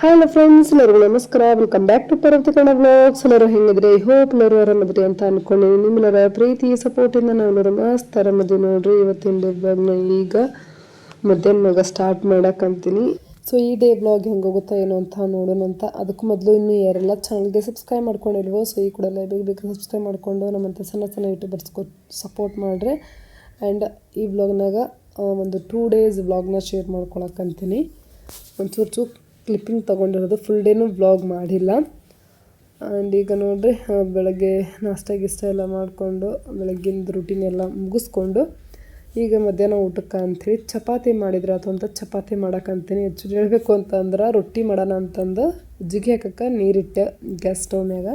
Hello friends, ಎಲ್ಲರಿಗೂ ನಮಸ್ಕಾರ. Welcome back to Parvati Kannada vlogs. ಎಲ್ಲರೂ ಹೆಂಗಿದ್ರೆ ಹೋಪ್ ಎಲ್ಲರೂ ಆರಾಮದ್ರಿ ಅಂತ ಅನ್ಕೊಂಡಿನಿ. ನಿಮ್ಮೆಲ್ಲರ ಪ್ರೀತಿ ಸಪೋರ್ಟಿಂದ ನಾವೆಲ್ಲರೂ ಮಸ್ತ್ ಆರಾಮದಿ ನೋಡ್ರಿ. ಇವತ್ತಿನ ಬ್ಲಾಗ್ನ ಈಗ ಮಧ್ಯಾಹ್ನ ಸ್ಟಾರ್ಟ್ ಮಾಡಕ್ಕಂತೀನಿ. ಸೊ ಈ ಡೇ ಬ್ಲಾಗ್ ಹೆಂಗೆ ಹೋಗುತ್ತಾ ಏನೋ ಅಂತ ನೋಡೋಣ ಅಂತ. ಅದಕ್ಕೂ ಮೊದಲು ಇನ್ನೂ ಯಾರೆಲ್ಲ ಚಾನಲ್ಗೆ ಸಬ್ಸ್ಕ್ರೈಬ್ ಮಾಡ್ಕೊಂಡಿಲ್ವೋ, ಸೊ ಈ ಕೂಡಲೇ ಬೇಗ ಸಬ್ಸ್ಕ್ರೈಬ್ ಮಾಡಿಕೊಂಡು ನಮ್ಮಂಥ ಸಣ್ಣ ಯೂಟ್ಯೂಬರ್ಸ್ ಸಪೋರ್ಟ್ ಮಾಡಿರಿ. ಆ್ಯಂಡ್ ಈ ಬ್ಲಾಗ್ನಾಗ ಒಂದು 2 days ವ್ಲಾಗ್ನ ಶೇರ್ ಮಾಡ್ಕೊಳಕ್ಕಂತೀನಿ. ಒಂಚೂರು ಕ್ಲಿಪ್ಪಿಂಗ್ ತೊಗೊಂಡಿರೋದು, ಫುಲ್ ಡೇನೂ ವ್ಲಾಗ್ ಮಾಡಿಲ್ಲ. ಆ್ಯಂಡ್ ಈಗ ನೋಡಿರಿ, ಬೆಳಗ್ಗೆ ನಾಷ್ಟ ಎಲ್ಲ ಮಾಡಿಕೊಂಡು ಬೆಳಗ್ಗಿಂದು ರೂಟೀನ್ ಎಲ್ಲ ಮುಗಿಸ್ಕೊಂಡು ಈಗ ಮಧ್ಯಾಹ್ನ ಊಟಕ್ಕೆ ಅಂಥೇಳಿ ಚಪಾತಿ ಮಾಡಿದ್ರೆ ಆಯ್ತು ಅಂತ ಚಪಾತಿ ಮಾಡೋಕ್ಕಂತೀನಿ. ಆ್ಯಕ್ಚುಲಿ ಹೇಳಬೇಕು ಅಂತಂದ್ರೆ ರೊಟ್ಟಿ ಮಾಡೋಣ ಅಂತಂದು ಜಿಗಿ ಹಾಕಕ್ಕೆ ನೀರಿಟ್ಟೆ ಗ್ಯಾಸ್ ಸ್ಟವ್ನಾಗ.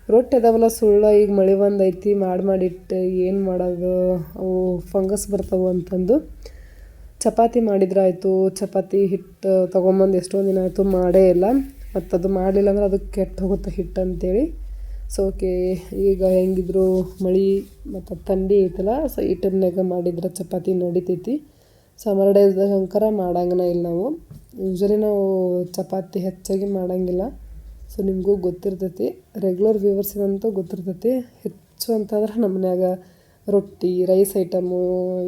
ರೊಟ್ಟಿ ಅದಾವಲ್ಲ ಸುಳ್ಳ, ಈಗ ಮಳೆ ಬಂದೈತಿ ಮಾಡಿಟ್ಟು ಏನು ಮಾಡೋದು, ಅವು ಫಂಗಸ್ ಬರ್ತಾವೆ ಅಂತಂದು ಚಪಾತಿ ಮಾಡಿದ್ರಾಯ್ತು. ಚಪಾತಿ ಹಿಟ್ಟು ತೊಗೊಂಬಂದು ಎಷ್ಟೊಂದು ದಿನ ಆಯಿತು ಮಾಡೇ ಇಲ್ಲ. ಮತ್ತು ಅದು ಮಾಡಲಿಲ್ಲ ಅಂದ್ರೆ ಅದಕ್ಕೆ ಕೆಟ್ಟು ಹೋಗುತ್ತೆ ಹಿಟ್ಟು ಅಂತೇಳಿ. ಸೊ ಓಕೆ, ಈಗ ಹೆಂಗಿದ್ರು ಮಳೆ ಮತ್ತು ಥಂಡಿ ಐತಲ್ಲ, ಸೊ ಈ ಟೈಮ್ನಾಗ ಮಾಡಿದ್ರೆ ಚಪಾತಿ ನಡಿತೈತಿ. ಸಮ್ಮರ್ ಡೇಸ್ದಾಗ ಅಂಕರ ಮಾಡಂಗನ ಇಲ್ಲ ನಾವು. ಯೂಶ್ವಲಿ ನಾವು ಚಪಾತಿ ಹೆಚ್ಚಾಗಿ ಮಾಡಂಗಿಲ್ಲ. ಸೊ ನಿಮಗೂ ಗೊತ್ತಿರ್ತೈತಿ, ರೆಗ್ಯುಲರ್ ವ್ಯೂವರ್ಸಿಗಂತೂ ಗೊತ್ತಿರ್ತೈತಿ. ಹೆಚ್ಚು ಅಂತಂದ್ರೆ ನಮ್ಮ ಮನ್ಯಾಗ ರೊಟ್ಟಿ, ರೈಸ್ ಐಟಮು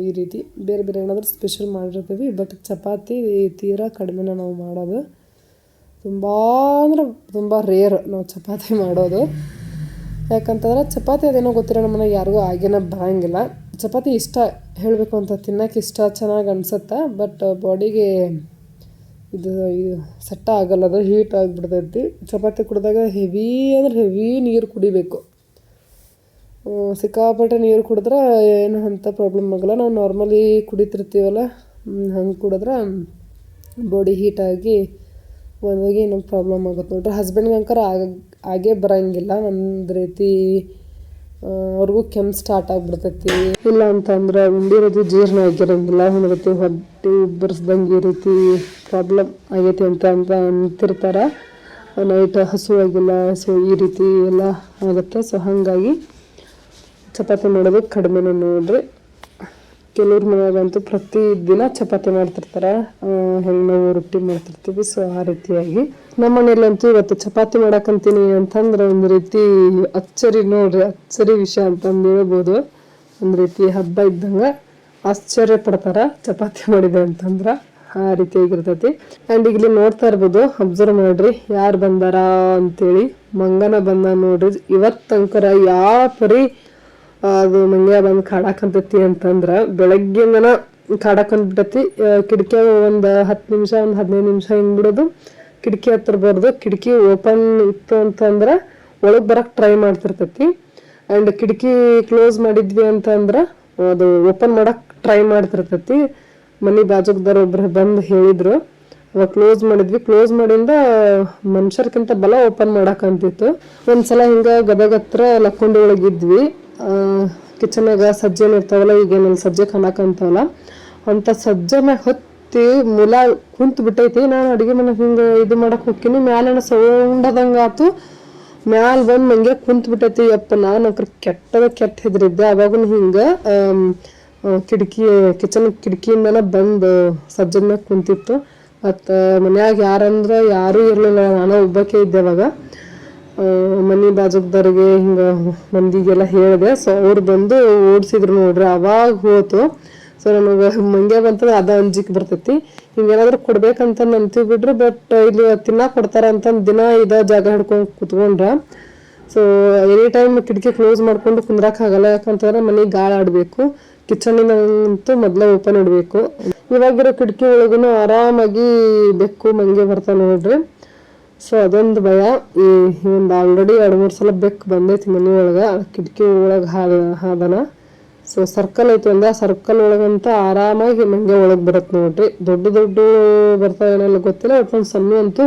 ಈ ರೀತಿ ಬೇರೆ ಏನಾದರೂ ಸ್ಪೆಷಲ್ ಮಾಡಿರ್ತೀವಿ. ಬಟ್ ಚಪಾತಿ ತೀರಾ ಕಡಿಮೆನ ನಾವು ಮಾಡೋದು. ತುಂಬ ರೇರ್ ನಾವು ಚಪಾತಿ ಮಾಡೋದು. ಯಾಕಂತಂದ್ರೆ ಚಪಾತಿ ಅದೇನೋ ಗೊತ್ತಿರೋ ನಮ್ಮನೆ ಯಾರಿಗೂ ಆಗೇನ ಬರೋಂಗಿಲ್ಲ. ಚಪಾತಿ ಇಷ್ಟ, ಹೇಳಬೇಕು ಅಂತ ತಿನ್ನೋಕೆ ಇಷ್ಟ, ಚೆನ್ನಾಗಿ ಅನ್ಸುತ್ತೆ. ಬಟ್ ಬಾಡಿಗೆ ಇದು ಸೆಟ್ಟ ಆಗಲ್ಲ, ಅದು ಹೀಟ್ ಆಗಿಬಿಡ್ತೈತಿ. ಚಪಾತಿ ಕುಡಿದಾಗ ಹೆವಿ ನೀರು ಕುಡಿಬೇಕು. ಸಿಕ್ಕಾಪಟ್ಟೆ ನೀರು ಕುಡಿದ್ರೆ ಏನು ಅಂಥ ಪ್ರಾಬ್ಲಮ್ ಆಗಲ್ಲ. ನಾವು ನಾರ್ಮಲಿ ಕುಡಿತಿರ್ತೀವಲ್ಲ, ಹಂಗೆ ಕುಡಿದ್ರೆ ಬಾಡಿ ಹೀಟಾಗಿ ಒಂದಾಗಿ ಏನೋ ಪ್ರಾಬ್ಲಮ್ ಆಗುತ್ತೆ ನೋಡ್ರಿ. ಹಸ್ಬೆಂಡ್ಗೆ ಅಂಕರ ಆಗೇ ಬರೋಂಗಿಲ್ಲ. ಒಂದು ರೀತಿ ಅವ್ರಿಗೂ ಕೆಮ್ಮು ಸ್ಟಾರ್ಟ್ ಆಗಿಬಿಡ್ತೈತಿ. ಇಲ್ಲ ಅಂತಂದ್ರೆ ಉಂಡಿರೋದು ಜೀರ್ಣ ಆಗಿರೋಂಗಿಲ್ಲ, ಒಂದು ರೀತಿ ಹೊಟ್ಟೆ ಉಬ್ಬರಿಸ್ದಂಗೆ ಈ ರೀತಿ ಪ್ರಾಬ್ಲಮ್ ಆಗೈತಿ ಅಂತ ಅಂತಿರ್ತಾರೆ. ನೈಟ್ ಹಸುವಾಗಿಲ್ಲ, ಸೊ ಈ ರೀತಿ ಎಲ್ಲ ಆಗುತ್ತೆ. ಸೊ ಹಾಗಾಗಿ ಚಪಾತಿ ಮಾಡೋದು ಕಡಿಮೆನೇ ನೋಡ್ರಿ. ಕೆಲವ್ರ ಮನೆಯಾಗಂತೂ ಪ್ರತಿದಿನ ಚಪಾತಿ ಮಾಡ್ತಿರ್ತಾರೆ, ಹೆಂಗೆ ನಾವು ರೊಟ್ಟಿ ಮಾಡ್ತಿರ್ತೀವಿ. ಸೊ ಆ ರೀತಿಯಾಗಿ ನಮ್ಮ ಮನೇಲಂತೂ ಇವತ್ತು ಚಪಾತಿ ಮಾಡಕ್ಕಂತೀನಿ ಅಂತಂದ್ರೆ ಒಂದು ರೀತಿ ಅಚ್ಚರಿ ನೋಡ್ರಿ, ಅಚ್ಚರಿ ವಿಷಯ ಅಂತಂದು ಹೇಳ್ಬೋದು. ಒಂದು ರೀತಿ ಹಬ್ಬ ಇದ್ದಂಗೆ ಆಶ್ಚರ್ಯ ಪಡ್ತಾರೆ ಚಪಾತಿ ಮಾಡಿದೆ ಅಂತಂದ್ರೆ, ಆ ರೀತಿಯಾಗಿರ್ತೈತಿ. ಆ್ಯಂಡ್ ಈಗ ಇಲ್ಲಿ ನೋಡ್ತಾ ಇರ್ಬೋದು, ಅಬ್ಸರ್ವ್ ಮಾಡ್ರಿ ಯಾರು ಬಂದಾರ ಅಂತೇಳಿ. ಮಂಗನ ಬಂದ ನೋಡ್ರಿ. ಇವತ್ತಂಕರ ಯಾವ ಪರಿ ಅದು ಮಂಗ್ಯ ಬಂದು ಕಾಡಾಕಂತೈತಿ ಅಂತಂದ್ರೆ ಬೆಳಗ್ಗೆಯಿಂದನ ಕಾಡಾಕಂದ್ಬಿಟ್ಟೈತಿ. ಕಿಟಕಿ ಒಂದು 10 ನಿಮಿಷ, ಒಂದು 15 ನಿಮಿಷ ಹಿಂಗೆ ಬಿಡೋದು, ಕಿಟಕಿ ಹತ್ರ ಬರೋದು. ಕಿಟಕಿ ಓಪನ್ ಇತ್ತು ಅಂತಂದ್ರೆ ಒಳಗೆ ಬರೋಕ್ಕೆ ಟ್ರೈ ಮಾಡ್ತಿರ್ತೈತಿ. ಆ್ಯಂಡ್ ಕಿಟಕಿ ಕ್ಲೋಸ್ ಮಾಡಿದ್ವಿ ಅಂತಂದ್ರೆ ಅದು ಓಪನ್ ಮಾಡೋಕ್ಕೆ ಟ್ರೈ ಮಾಡ್ತಿರ್ತೈತಿ. ಮನೆ ಬಾಜುಕದವ್ರು ಒಬ್ರು ಬಂದು ಹೇಳಿದ್ರು, ಅವಾಗ ಕ್ಲೋಸ್ ಮಾಡಿದ್ವಿ. ಕ್ಲೋಸ್ ಮಾಡಿಂದ ಮನುಷ್ಯರ್ಕಿಂತ ಬಲ ಓಪನ್ ಮಾಡಕ್ಕಂತಿತ್ತು. ಒಂದ್ಸಲ ಹಿಂಗೆ ಗದಗ ಹತ್ರ ಲಕ್ಕೊಂಡಿ ಒಳಗಿದ್ವಿ. ಕಿಚನಾಗ ಸಜ್ಜೆನ ಇರ್ತಾವಲ್ಲ, ಈಗೇನಲ್ಲಿ ಸಜ್ಜೆ ಕಣಕಂತಾವಲ್ಲ, ಅಂಥ ಸಜ್ಜೆ ಮ್ಯಾಗ ಹೊತ್ತಿ ಮುಲ ಕುಂತು ಬಿಟ್ಟೈತಿ. ನಾನು ಅಡುಗೆ ಮನೆ ಹಿಂಗೆ ಇದು ಮಾಡಕ್ಕೆ ಹೋಗ್ತೀನಿ, ಮ್ಯಾಲೇನ ಸೌಂಡದಂಗೆ ಆತು. ಮ್ಯಾಲ ಬಂದು ಮಂಗೆ ಕುಂತು ಬಿಟ್ಟೈತಿ. ಯಪ್ಪ, ನಾನು ಕೆಟ್ಟ ಹೆದ್ರಿದ್ದೆ. ಅವಾಗೂ ಹಿಂಗೆ ಕಿಚನ್ ಕಿಟಕಿಯಿಂದನ ಬಂದು ಸಜ್ಜದ ಮ್ಯಾಗ ಕುಂತಿತ್ತು. ಮತ್ತು ಮನ್ಯಾಗ ಯಾರೂ ಇರಲಿಲ್ಲ, ನಾನು ಒಬ್ಬಾಕೆ ಇದ್ದೆ ಅವಾಗ. ಮನೆ ಬಾಜುಕದವ್ರಿಗೆ ಹಿಂಗೆ ಮಂದಿಗೆಲ್ಲ ಹೇಳಿದೆ. ಸೊ ಅವ್ರು ಬಂದು ಓಡಿಸಿದ್ರು ನೋಡ್ರಿ. ಅವಾಗ ಹೋತು. ಸೊ ನನಗೆ ಮಂಗೆ ಬಂತಂದ್ರೆ ಅದು ಅಂಜಿಕೆ ಬರ್ತೈತಿ. ಹಿಂಗೇನಾದ್ರೂ ಕೊಡ್ಬೇಕಂತ ಅಂತೀವಿ ಬಿಡ್ರಿ. ಬಟ್ ಇಲ್ಲಿ ತಿನ್ನಕ್ಕೆ ಕೊಡ್ತಾರ ಅಂತಂದು ದಿನ ಇದೇ ಜಾಗ ಹಿಡ್ಕೊಂಡು ಕುತ್ಕೊಂಡ್ರೆ, ಸೊ ಎನಿ ಟೈಮ್ ಕಿಟಕಿ ಕ್ಲೋಸ್ ಮಾಡ್ಕೊಂಡು ಕುಂದ್ರಕ್ಕಾಗಲ್ಲ. ಯಾಕಂತಂದ್ರೆ ಮನೆಗೆ ಗಾಳಿ ಆಡಬೇಕು. ಕಿಚನಿನಂತೂ ಮೊದಲೇ ಓಪನ್ ಇಡಬೇಕು. ಇವಾಗಿರೋ ಕಿಟಕಿ ಒಳಗೂ ಆರಾಮಾಗಿ ಬೆಕ್ಕು ಮಂಗೆ ಬರ್ತಾವೆ ನೋಡ್ರಿ. ಸೊ ಅದೊಂದು ಭಯ. ಈ ಒಂದು ಆಲ್ರೆಡಿ 2-3 ಸಲ ಬೆಕ್ಕು ಬಂದೈತಿ ಮನೆ ಒಳಗೆ, ಕಿಟಕಿ ಒಳಗೆ ಹಾದನ. ಸೊ ಸರ್ಕಲ್ ಐತಿ ಒಂದು, ಆ ಸರ್ಕಲ್ ಒಳಗಂತ ಆರಾಮಾಗಿ ಮಂಗೆ ಒಳಗೆ ಬರುತ್ತೆ ನೋಡ್ರಿ. ದೊಡ್ಡ ಬರ್ತಾವೆ ಏನೆಲ್ಲ ಗೊತ್ತಿಲ್ಲ, ಒಟ್ಟೊಂದು ಸಣ್ಣ ಅಂತೂ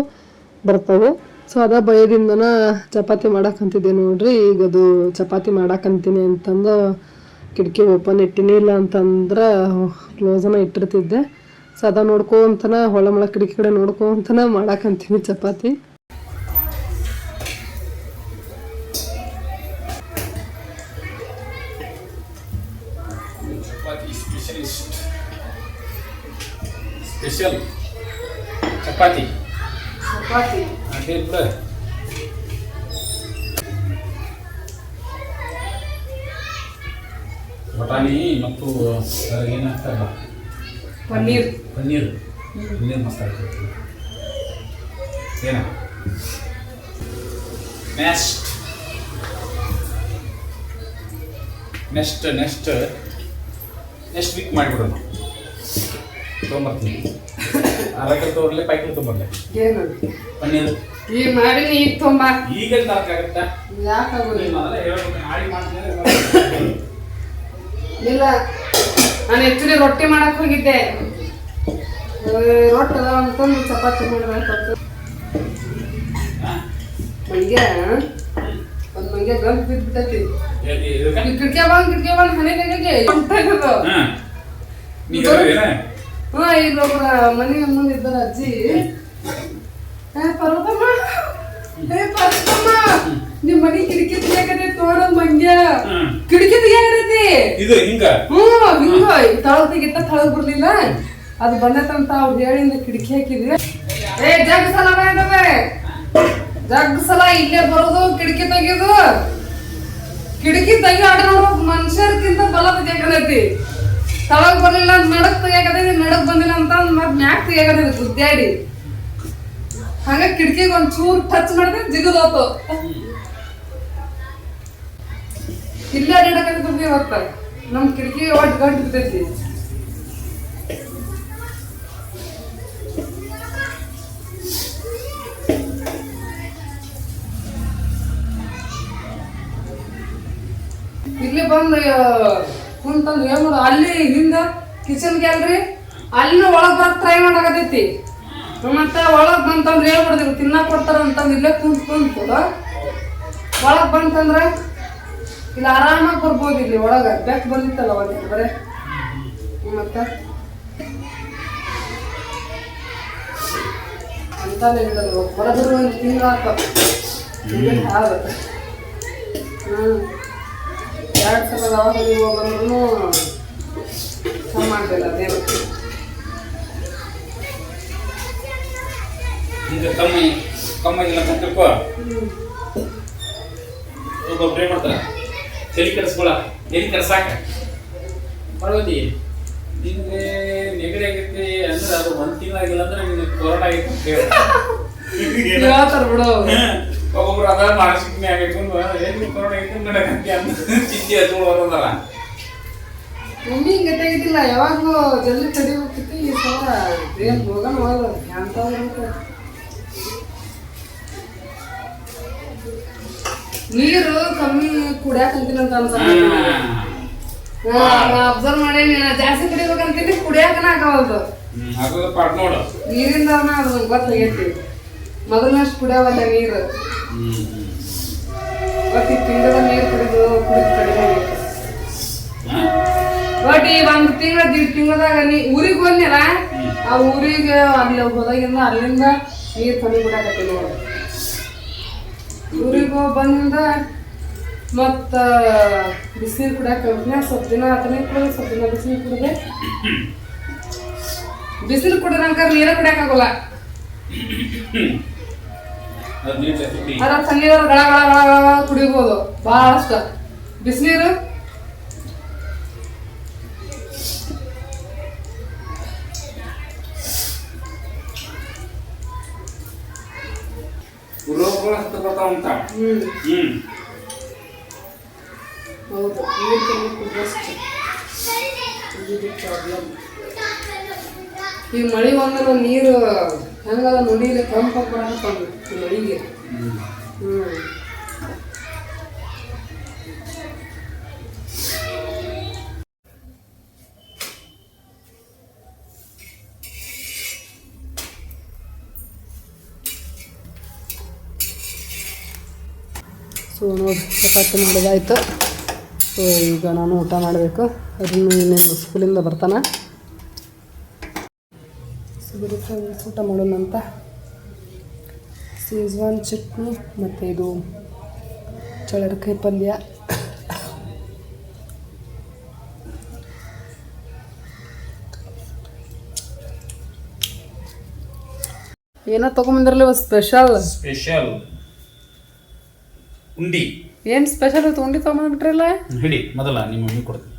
ಬರ್ತಾವೆ. ಸೊ ಅದ ಭಯದಿಂದನ ಚಪಾತಿ ಮಾಡಕ್ಕಂತಿದ್ದೆ ನೋಡ್ರಿ. ಈಗ ಅದು ಚಪಾತಿ ಮಾಡಕ್ಕಂತೀನಿ ಅಂತಂದು ಕಿಟಕಿ ಓಪನ್ ಇಟ್ಟಿನಿ, ಇಲ್ಲ ಅಂತಂದ್ರೆ ಕ್ಲೋಸನ ಇಟ್ಟಿರ್ತಿದ್ದೆ. ಸೊ ಅದ ನೋಡ್ಕೊಂತನ ಹೊಳಮಳ ಕಿಟಕಿ ಕಡೆ ನೋಡ್ಕೊಂತನ ಮಾಡಕ್ಕಂತೀನಿ ಚಪಾತಿ. ಸ್ಪೆಷಲ್ ಚಪಾತಿ ಬಾಕಿ ಅಡ್ಡಿ ಬಿಡು. ಬಟಾಣಿ ಮತ್ತು ಏನು ಹಾಕ್ತಾರಲ್ಲ ಪನ್ನೀರ್ ಪನ್ನೀರ್ ಮಸ್ತ್ ಆಗ್ತದೆ. ಏನ ನೆಕ್ಸ್ಟ್ ವೀಕ್ ಮಾಡಿಬಿಡೋಣ. ತೊಗೊಂಬರ್ತೀನಿ. ಆರೋಗ್ಯ ತೋರ್ಲೆ ಪ್ಯಾಕೆಟ್ ತೊಗೊಂಬರ್ಲೆ. ಏನು ಪನ್ನೀರ್ ಈಗ ಮಾಡಿ ಈಗ ತೊಂಬ. ಈಗ ತರಕಾಗತ್ತಾ? ಯಾಕಾಗೋದಿಲ್ಲ. ನಾಳೆ ಮಾಡ್ತೀನಿ. ಇಲ್ಲ, ನಾನು ಆ್ಯಕ್ಚುಲಿ ರೊಟ್ಟಿ ಮಾಡಕ್ಕೆ ಹೋಗಿದ್ದೆ. ರೊಟ್ಟಿ ಅದಾವ ಅಂತಂದು ಚಪಾತಿ ಮಾಡಬೇಕು. ಮಂಗ್ಯ ಒಂದು ಮಂಗ್ಯ ಗಂಟು ಬಿದ್ದುಬಿಟ್ಟೈತಿ. ಕಿಟಕಿ ಬಂದು ಮನೆಗೆ ಉಂಟಾಗದು. ಹಾಂ, ಇಲ್ಲೊಬ್ಬರ ಮನೆ ಮುಂದೆ ಇದ್ದಾರ ಅಜ್ಜಿ. ಪರ್ವತಮ್ಮ ನಿಮ್ ಮನಿ ಕಿಟಕಿ ತೆಗಿಯಾಕತೈತಿ ತೋರದ್ ಮಂಗ್ಯ. ಕಿಟಕಿ ತೆಗಿಯಾಕತೈತಿ. ಇದು ಹಿಂಗ ಹಿಂಗ ತಳಗ್ ತೆಗಿತ್ತ ತಳಗ್ ಬರ್ಲಿಲ್ಲ. ಅದು ಬಂದೈತಂತ ಅವ್ರು ಹೇಳಿಂದ ಕಿಟಕಿ ಹಾಕಿದ್ವಿ. ಜಗ್ ಸಲ ಇಲ್ಲೇ ಬರೋದು, ಕಿಟಕಿ ತೆಗಿಯೋದು. ಕಿಟಕಿ ತೆಗಿ ಆಟ ನೋಡ್ಬೇಕು. ಮನುಷ್ಯರ್ಕಿಂತ ಬಲ ತೆಗಿಯಾಕತೈತಿ. ತಳಗ್ ಬರ್ಲಿಲ್ಲ ಅಂತ ನಡಕ್ ತೆಗಿಯಾಕತೈತಿ. ನಡಕ್ ಬಂದಿಲ್ಲ ಅಂತ ಮತ್ ಮ್ಯಾಕ್ ತೆಗಿಯಾಕತೈತಿ ಗುದ್ದಾಡಿ. ಹಂಗ ಕಿಟಕಿಗೆ ಒಂದ್ ಚೂರ್ ಟಚ್ ಮಾಡಿದ್ರೆ ಜಿಗದೋತು. ಇಲ್ಲೇ ಅಡ್ಡಾಡಕತ್ತೀವಿ ಇವತ್ತ. ನಮ್ ಕಿಟಕಿ ಒಟ್ಟು ಗಂಟು ಬಿದ್ದೈತಿ. ಇಲ್ಲಿ ಬಂದು ಕುಂತಂದು ಏನ್ ಮಾಡ ಅಲ್ಲಿ ಹಿಂದ ಕಿಚನ್ ಗ್ಯಾಲ್ರಿ ಅಲ್ಲಿ ಒಳಗ್ ಬರಕ್ ಟ್ರೈ ಮಾಡಾಕತೈತಿ. ಮತ್ತೆ ಒಳಗ್ ಬಂತಂದ್ರೆ ಹೇಳ್ಬಿಡ್ತೀವಿ ತಿನ್ನಾಕ್ ಕೊಡ್ತಾರ ಅಂತಂದು ಇಲ್ಲೇ ಕುಂತು ಒಳಗ್ ಬಂತಂದ್ರ ಇಲ್ಲಿ ಆರಾಮಾಗಿ ಬರ್ಬೋದು. ಇಲ್ಲಿ ಒಳಗ ಬೆಕ್ ಬಂದಿತ್ತಲ್ಲ ಅವಾಗ ಬರೇ. ಮತ್ತ ಅಂತಾನೆ ಹೊರದ್ರು ಒಂದು ತಿಂಗಳಾತ. ಹಾಲು 2 ಸಲ ದವಾಖಾನೆ ಹೋಗಂದ್ರೂ ಕಮ್ಮಿ ಮಾಡ್ತಿಲ್ಲ ಅದೇನು. ಈಗ ಕಮ್ಮಾಗಿಲ್ಲ ಅಂತ ತಿಳ್ಕೊ. ಒಬ್ಬೊಬ್ರು ಏನು ಮಾಡ್ತಾರೆ, ತಲೆ ಕೆಡ್ಸಾಕ ಮಾಡ್ಬೋದು. ನಿನಗೆ ನೆಗಡಿ ಆಗೈತಿ ಅಂದ್ರೆ ಅದು 1 ತಿಂಗಳಾಗಿಲ್ಲ ಅಂದ್ರೆ ನಿನಗೆ ಕೊರೋನಾ ಆಗೈತಿ ಅಂತ ಹೇಳ್ತಾರ ಬಿಡು. ಒಬ್ಬೊಬ್ರು ಅದ ಮಾನಸಿಕನೇ ಆಗೈತಿ ಏನು ಕೊರೋನಾ ಆಗೈತಿ ನಡಕಂತಿ ಅಂತ ಚಿಂತೆ ಹಚ್ಕೊಂಡು ಬರೋದಲ್ಲ. ಮಮ್ಮಿ ಹಿಂಗೆ ತೆಗಿತಿಲ್ಲ, ಯಾವಾಗಲೂ ಜಲ್ದಿ ತಡಿಬೇಕಿತ್ತು. ಈ ಸಲ ಏನು ಹೋಗೋಣ ಹೋಗೋದು ಅಂತ ನೀರು ಕಮ್ಮಿ ಕುಡಿಯಾಕಂತೀನಿ ಅಂತ ಅನ್ಸಲ್ಲ. ಅಬ್ಸರ್ವ್ ಮಾಡಿ ಜಾಸ್ತಿ ಕುಡಿಬೇಕಂತೀನಿ, ಕುಡಿಯಾಕನ ಆಗವಲ್ದು. ನೀರಿಂದ ಅದು ಗೊತ್ತಾಗೈತಿ. ಮೊದಲನಷ್ಟು ಕುಡಿಯವಲ್ಲ ನೀರು. ಒಟ್ಟು ತಿಂಗಳ ನೀರು ಕುಡಿದು ಕಡಿಮೆ ಆಗೈತಿ. ಒಟ್ಟು ಈ 1 ತಿಂಗಳ 1.5 ತಿಂಗಳದಾಗ ಊರಿಗೆ ಹೋದ್ನಲ್ಲ, ಆ ಊರಿಗೆ ಅಲ್ಲಿ ಹೋದಾಗಿಂದ ಅಲ್ಲಿಂದ ನೀರು ಕಮ್ಮಿ ಕುಡಿಯಾಕತ್ತಿ ನೋಡಿ. ಊರಿಗೆ ಬಂದಿಂದ ಮತ್ತು ಬಿಸಿನೀರು ಕುಡಿಯಾಕ ಸ್ವಲ್ಪ ದಿನ ಅದನ್ನೇ ಕುಡಿದು ಸ್ವಲ್ಪ ದಿನ ಬಿಸಿನೀರು ಕುಡಿದೆ. ಬಿಸಿಲು ಕುಡಿದಂಕ ನೀರ ಕುಡಿಯಾಕಾಗಲ್ಲ. ಅದ್ರ ತಣ್ಣೀರು ಗಳ ಗಳ ಗಳ ಕುಡಿಬೋದು ಭಾಳಷ್ಟ. ಬಿಸಿನೀರು ಹೌದು, ನೀರು ಕಮ್ಮಿ ಕುಡಿದಷ್ಟು ಪ್ರಾಬ್ಲಮ್. ಈ ಮಳೆ ಬಂದ್ರೆ ನೀರು ಹೆಂಗದ ನೋಡಿದ್ರೆ ತಂಪು ಬರಕತ್ತ ಈ ಮಳೆಗೆ. ಸೊ ನೋಡಿ, ಚಪಾತಿ ಮಾಡೋದಾಯ್ತು. ಸೊ ಈಗ ನಾನು ಊಟ ಮಾಡಬೇಕು. ಅದನ್ನು ಇನ್ನೇನು ಸ್ಕೂಲಿಂದ ಬರ್ತಾನೆ. ಊಟ ಮಾಡೋಣ ಅಂತ ಸೀಜ್ವಾನ್ ಚಟ್ನಿ ಮತ್ತು ಇದು ಚಳ್ಳಕಾಯಿ ಪಲ್ಯ. ಏನೋ ತೊಗೊಂಬಂದಿರಲಿ ಸ್ಪೆಷಲ್ ಸ್ಪೆಷಲ್ ಉಂಡಿ. ಏನು ಸ್ಪೆಷಲ್ ಇವತ್ತು ಉಂಡಿ ತೊಗೊಂಬಂದ್ಬಿಟ್ರಲ್ಲ? ಹಿಡಿ ಮೊದಲ ನಿಮ್ಮ ಮಮ್ಮಿ ಕೊಡ್ತೀನಿ.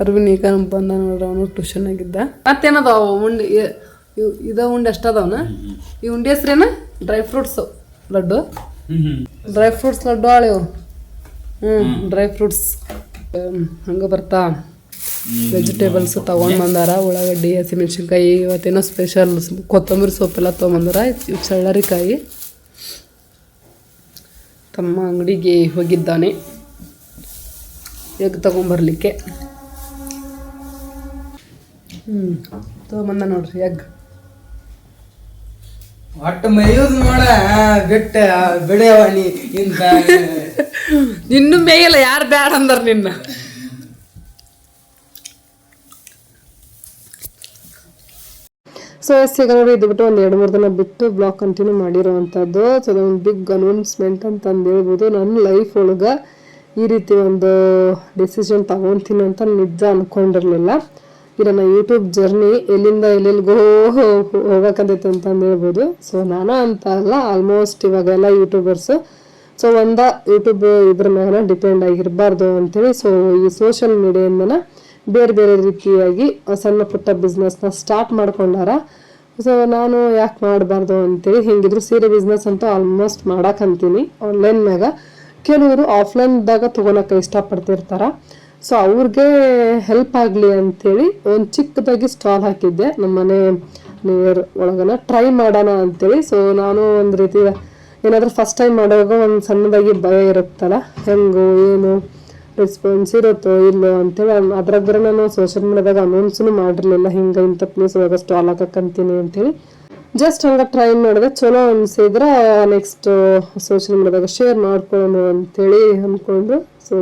ಅರ್ವಿನ್ ಈಗ ಬಂದ ನೋಡ್ರಿ, ಅವನು ಟ್ಯೂಷನ್ ಆಗಿದ್ದ. ಮತ್ತೇನದಾವ ಉಂಡಿ? ಇದ ಉಂಡಿ ಅಷ್ಟದವನ. ಈ ಉಂಡಿ ಹೆಸ್ರೇನ? Dry fruits laddu. Dry fruits laddu ಆಳಿವು. ಡ್ರೈ ಫ್ರೂಟ್ಸ್ ಹಂಗೆ ಬರ್ತಾ. ವೆಜಿಟೇಬಲ್ಸ್ ತೊಗೊಂಡು ಬಂದಾರ, ಉಳ್ಳಾಗಡ್ಡಿ, ಹಸಿಮೆಣ್ಸಿನ್ಕಾಯಿ. ಇವತ್ತೇನೋ ಸ್ಪೆಷಲ್ ಕೊತ್ತಂಬರಿ ಸೊಪ್ಪೆಲ್ಲ ತೊಗೊಂಬಂದಾರ. ಇವು ಚಳ್ಳರಿಕಾಯಿ. ತಮ್ಮ ಅಂಗಡಿಗೆ ಹೋಗಿದ್ದಾನೆ ಎಗ್ ತಗೊಂಬರ್ಲಿಕ್ಕೆ. ತೊಗೊಂಬಂದ ನೋಡ್ರಿ ಎಗ್. ಒಟ್ಟು ಮೇಯೋದು ನೋಡ ಬಿಟ್ಟ ಬಿಡವ ನೀ ಇಂತ. ನಿನ್ನ ಮೇಯಲ್ಲ, ಯಾರು ಬ್ಯಾಡ ಅಂದಾರ ನಿನ್ನ? ಸೊ ಈಗ ನೋಡಿ, ಇದು ಬಿಟ್ಟು ಒಂದು 2-3 ದಿನ ಬಿಟ್ಟು ಬ್ಲಾಗ್ ಕಂಟಿನ್ಯೂ ಮಾಡಿರೋವಂಥದ್ದು. ಸೊ ಅದೊಂದು ಬಿಗ್ ಅನೌನ್ಸ್ಮೆಂಟ್ ಅಂತಂದು ಹೇಳ್ಬೋದು. ನನ್ನ ಲೈಫ್ ಒಳಗೆ ಈ ರೀತಿ ಒಂದು ಡಿಸಿಷನ್ ತಗೊತೀನಿ ಅಂತ ನಿಜ ಅಂದ್ಕೊಂಡಿರಲಿಲ್ಲ. ಇದು ನನ್ನ ಯೂಟ್ಯೂಬ್ ಜರ್ನಿ ಎಲ್ಲಿಂದ ಎಲ್ಲೆಲ್ಗೋ ಹೋಗಕ್ಕಂತೈತೆ ಅಂತಂದು ಹೇಳ್ಬೋದು. ಸೊ ನಾನು ಅಂತ ಅಲ್ಲ, ಆಲ್ಮೋಸ್ಟ್ ಇವಾಗೆಲ್ಲ ಯೂಟ್ಯೂಬರ್ಸು ಸೊ ಯೂಟ್ಯೂಬ್ ಇದ್ರ ಮ್ಯಾಗ ಡಿಪೆಂಡ್ ಆಗಿರಬಾರ್ದು ಅಂಥೇಳಿ ಸೊ ಈ ಸೋಷಿಯಲ್ ಮೀಡಿಯಾಯಿಂದನ ಬೇರೆ ಬೇರೆ ರೀತಿಯಾಗಿ ಸಣ್ಣ ಪುಟ್ಟ ಬಿಸ್ನೆಸ್ನ ಸ್ಟಾರ್ಟ್ ಮಾಡ್ಕೊಂಡಾರ. ಸೊ ನಾನು ಯಾಕೆ ಮಾಡಬಾರ್ದು ಅಂತೇಳಿ, ಹೆಂಗಿದ್ರು ಸೀರೆ ಬಿಸ್ನೆಸ್ ಅಂತೂ ಆಲ್ಮೋಸ್ಟ್ ಮಾಡಕ್ಕಂತೀನಿ ಆನ್ಲೈನ್ ಮ್ಯಾಗ. ಕೆಲವರು ಆಫ್ಲೈನ್ದಾಗ ತೊಗೊಳಕ್ಕೆ ಇಷ್ಟಪಡ್ತಿರ್ತಾರ. ಸೊ ಅವ್ರಿಗೆ ಹೆಲ್ಪ್ ಆಗಲಿ ಅಂಥೇಳಿ ಒಂದು ಚಿಕ್ಕದಾಗಿ ಸ್ಟಾಲ್ ಹಾಕಿದ್ದೆ ನಮ್ಮ ಮನೆ ನಿಯರ್ ಒಳಗನ. ಟ್ರೈ ಮಾಡೋಣ ಅಂಥೇಳಿ. ಸೊ ನಾನು ಒಂದು ರೀತಿ ಏನಾದರೂ ಫಸ್ಟ್ ಟೈಮ್ ಮಾಡುವಾಗ ಒಂದು ಸಣ್ಣದಾಗಿ ಭಯ ಇರುತ್ತಲ್ಲ, ಹೆಂಗೋ ಏನು ರೆಸ್ಪಾನ್ಸ್ ಇರುತ್ತೋ ಇಲ್ಲೋ ಅಂತೇಳಿ. ಅದ್ರಾಗ ಬೇರೆ ನಾನು ಸೋಷಿಯಲ್ ಮೀಡಿಯಾದಾಗ ಅನೌನ್ಸೂ ಮಾಡಿರಲಿಲ್ಲ, ಹಿಂಗೆ ಇಂಥ ಪ್ಲೇಸ್ ಒಳಗೆ ಸ್ಟಾಲ್ ಹಾಕಕ್ಕಂತೀನಿ ಅಂಥೇಳಿ. ಜಸ್ಟ್ ಹಂಗೆ ಟ್ರೈ ಮಾಡಿದೆ. ಚಲೋ ಅನಿಸಿದ್ರೆ ನೆಕ್ಸ್ಟ್ ಸೋಷಿಯಲ್ ಮೀಡಿಯಾದಾಗ ಶೇರ್ ಮಾಡ್ಕೊಳ್ಳೋಣ ಅಂಥೇಳಿ ಅಂದ್ಕೊಂಡು ಸೊ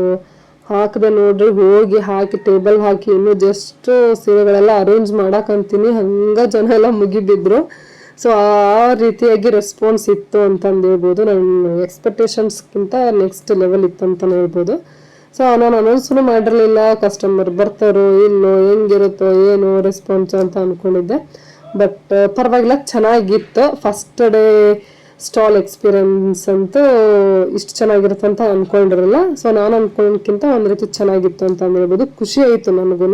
ಹಾಕಿದೆ ನೋಡ್ರಿ. ಹೋಗಿ ಹಾಕಿ ಟೇಬಲ್ ಹಾಕಿ ಇನ್ನೂ ಜಸ್ಟ್ ಸೀರೆಗಳೆಲ್ಲ ಅರೇಂಜ್ ಮಾಡಕ್ಕಂತೀನಿ. ಹಂಗೆ ಜನ ಎಲ್ಲ ಮುಗಿಬಿದ್ರು. ಸೊ ಆ ರೀತಿಯಾಗಿ ರೆಸ್ಪಾನ್ಸ್ ಇತ್ತು ಅಂತಂದು ಹೇಳ್ಬೋದು. ನನ್ನ ಎಕ್ಸ್ಪೆಕ್ಟೇಷನ್ಸ್ಗಿಂತ ನೆಕ್ಸ್ಟ್ ಲೆವೆಲ್ ಇತ್ತು ಅಂತಲೇ ಹೇಳ್ಬೋದು. ಸೊ ನಾನು ಅನೌನ್ಸೂ ಮಾಡಿರಲಿಲ್ಲ, ಕಸ್ಟಮರ್ ಬರ್ತಾರೋ ಇಲ್ಲೋ, ಹೆಂಗಿರುತ್ತೋ ಏನು ರೆಸ್ಪಾನ್ಸ್ ಅಂತ ಅಂದ್ಕೊಂಡಿದ್ದೆ. ಬಟ್ ಪರವಾಗಿಲ್ಲ, ಚೆನ್ನಾಗಿತ್ತು. ಫಸ್ಟ್ ಡೇ ಸ್ಟಾಲ್ ಎಕ್ಸ್ಪೀರಿಯನ್ಸ್ ಅಂತೂ ಇಷ್ಟು ಚೆನ್ನಾಗಿರುತ್ತೆ ಅಂತ ಅಂದ್ಕೊಂಡಿರಲಿಲ್ಲ. ಸೊ ನಾನು ಅಂದ್ಕೊಂಡ್ಕಿಂತ ಒಂದು ರೀತಿ ಚೆನ್ನಾಗಿತ್ತು ಅಂತ ಹೇಳ್ಬೋದು. ಖುಷಿ ಆಯಿತು ನನಗೂ.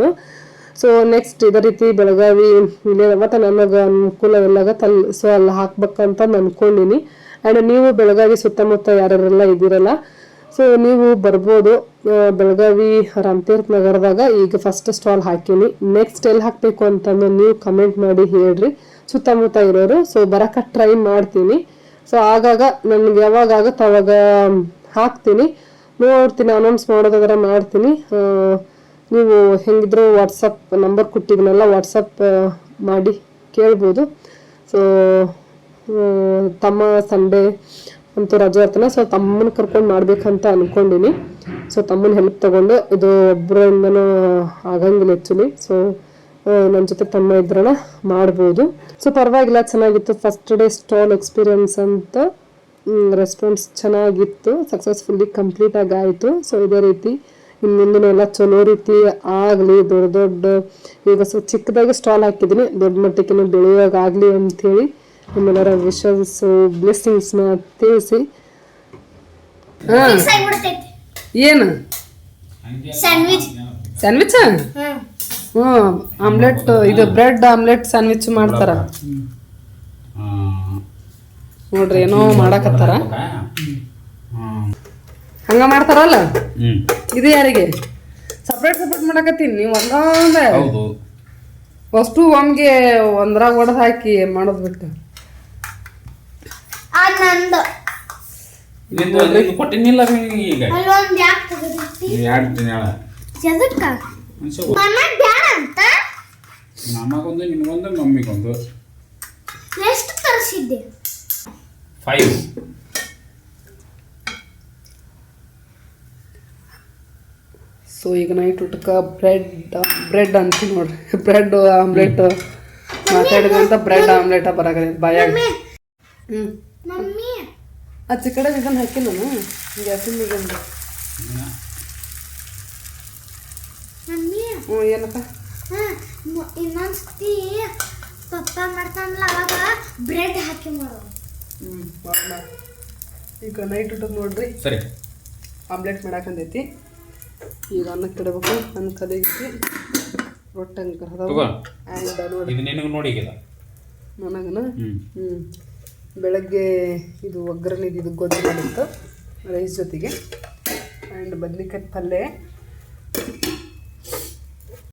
ಸೊ ನೆಕ್ಸ್ಟ್ ಇದೇ ರೀತಿ ಬೆಳಗಾವಿ ಇಲ್ಲೇ ಮತ್ತು ನನಗೆ ಅನುಕೂಲ ಇಲ್ಲಾಗ ಸೊ ಅಲ್ಲಿ ಹಾಕ್ಬೇಕಂತ ಅಂದ್ಕೊಂಡಿನಿ. ಆ್ಯಂಡ್ ನೀವು ಬೆಳಗಾವಿ ಸುತ್ತಮುತ್ತ ಯಾರ್ಯಾರೆಲ್ಲ ಇದ್ದೀರಲ್ಲ, ಸೊ ನೀವು ಬರ್ಬೋದು. ಬೆಳಗಾವಿ ರಾಮತೀರ್ಥ ನಗರದಾಗ ಈಗ ಫಸ್ಟ್ ಸ್ಟಾಲ್ ಹಾಕೀನಿ. ನೆಕ್ಸ್ಟ್ ಎಲ್ಲಿ ಹಾಕಬೇಕು ಅಂತಂದು ನೀವು ಕಮೆಂಟ್ ಮಾಡಿ ಹೇಳ್ರಿ, ಸುತ್ತಮುತ್ತ ಇರೋರು. ಸೊ ಬರಕ್ಕೆ ಟ್ರೈ ಮಾಡ್ತೀನಿ. ಸೊ ಆಗಾಗ ನನಗೆ ಯಾವಾಗ ಆಗುತ್ತೆ ಅವಾಗ ಹಾಕ್ತೀನಿ, ನೋಡ್ತೀನಿ. ಅನೌನ್ಸ್ ಮಾಡೋದಾದ್ರೆ ಮಾಡ್ತೀನಿ. ನೀವು ಹೆಂಗಿದ್ರು ವಾಟ್ಸಪ್ ನಂಬರ್ ಕೊಟ್ಟಿದ್ದೀನಲ್ಲ, ವಾಟ್ಸಪ್ ಮಾಡಿ ಕೇಳ್ಬೋದು. ಸೊ ತಮ್ಮ ಸಂಡೇ ಅಂತೂ ರಜೆ ಇರ್ತಾನೆ. ಸೊ ತಮ್ಮನ ಕರ್ಕೊಂಡು ಮಾಡ್ಬೇಕಂತ ಅಂದ್ಕೊಂಡಿನಿ. ಸೊ ತಮ್ಮನ ಹೆಲ್ಪ್ ತೊಗೊಂಡು, ಇದು ಒಬ್ಬರಿಂದನೂ ಆಗಂಗಿಲ್ಲ ಆ್ಯಕ್ಚುಲಿ. ಸೊ ನನ್ನ ಜೊತೆ ತಮ್ಮ ಇದ್ರನ ಮಾಡ್ಬೋದು. ಸೊ ಪರವಾಗಿಲ್ಲ, ಚೆನ್ನಾಗಿತ್ತು. ಫಸ್ಟ್ ಡೇ ಸ್ಟಾಲ್ ಎಕ್ಸ್ಪೀರಿಯನ್ಸ್ ಅಂತ ರೆಸ್ಪಾನ್ಸ್ ಚೆನ್ನಾಗಿತ್ತು. ಸಕ್ಸಸ್ಫುಲ್ಲಿ ಕಂಪ್ಲೀಟಾಗಿ ಆಯಿತು. ಸೊ ಇದೇ ರೀತಿ ಇನ್ನೊಂದನ್ನೆಲ್ಲ ಚಲೋ ರೀತಿ ಆಗಲಿ. ದೊಡ್ಡ ಈಗ ಸೊ ಚಿಕ್ಕದಾಗಿ ಸ್ಟಾಲ್ ಹಾಕಿದ್ದೀನಿ, ದೊಡ್ಡ ಮಟ್ಟಕ್ಕೆ ಬೆಳೆಯೋಗಾಗಲಿ ಅಂಥೇಳಿ ನಿಮ್ಮೆಲ್ಲರ ವಿಶಸ್ ಬ್ಲೆಸ್ಸಿಂಗ್ಸ್ನ ತಿಳಿಸಿ. ಏನು ಸ್ಯಾಂಡ್ವಿಚ್? ಆಮ್ಲೆಟ್, ಇದು ಬ್ರೆಡ್ ಆಮ್ಲೆಟ್ ಸ್ಯಾಂಡ್ವಿಚ್ ಮಾಡ್ತಾರ ನೋಡ್ರಿ. ಏನೋ ಮಾಡಕತ್ತಾರ, ಹಂಗ ಮಾಡ್ತಾರಲ್ಲ. ಇದು ಯಾರಿಗೆ ಸಪ್ರೇಟ್ ಮಾಡಕತ್ತೀನಿ. ನೀವು ಒಂದೇ ಅಷ್ಟು ಒಮ್ಗೆ ಒಂದ್ರಾಗ ಒಡೆದು ಹಾಕಿ ಮಾಡೋದು ಬಿಟ್ಟು ಕೊಟ್ಟಿನಿಲ್ಲ ಈಗ ನಮಗೊಂದು ನಿಮಗೊಂದು ಮಮ್ಮಿಗೊಂದು ಎಷ್ಟು ತರಿಸಿದ್ದೆ? 5. ಸೊ ಈಗ ನೈಟ್ ಊಟಕ್ಕೆ ಬ್ರೆಡ್ ಅಂತೀನಿ ನೋಡ್ರಿ. ಬ್ರೆಡ್ ಆಮ್ಲೆಟ್ ಮಾತಾಡಿದಂತ ಬ್ರೆಡ್ ಆಮ್ಲೆಟ ಬರಾಗಲ್ಲ ಬಾಯಾಗ. ಆಚೆ ಕಡೆ ಇದನ್ನು ಹಾಕಿ ನಾನು ಗ್ಯಾಸಿನ ಮೇಲೆ ಏನಪ್ಪ ಇನ್ನೊಂದ್ಸತಿ ಪಪ್ಪ ಮಾಡ್ತಾನಲ್ಲ ಅವಾಗ ಬ್ರೆಡ್ ಹಾಕಿ ಮಾಡೋದು. ಮಾಡೋಣ. ಈಗ ನೈಟ್ ಊಟಕ್ಕೆ ನೋಡ್ರಿ ಸರಿ ಆಮ್ಲೆಟ್ ಮಾಡಾಕಂದೈತಿ. ಈಗ ಅನ್ನಕ್ಕೆ ಇಡಬೇಕು. ಅನ್ನ ಕಲಿಗೈತಿ, ರೊಟ್ಟಿ ಹಂಗೆ ತಗೋ. ಆ್ಯಂಡ್ ನೋಡಿ ಇದು ನಿನಗೆ ನೋಡಿ ಈಗ ನನಗನ ಬೆಳಗ್ಗೆ ಇದು ಒಗ್ಗರಣೆ ಇದು ಗೊಜ್ಜು ಮಾಡಿತ್ತು ರೈಸ್ ಜೊತೆಗೆ. ಆ್ಯಂಡ್ ಬದ್ನಿಕಾಯಿ ಪಲ್ಯ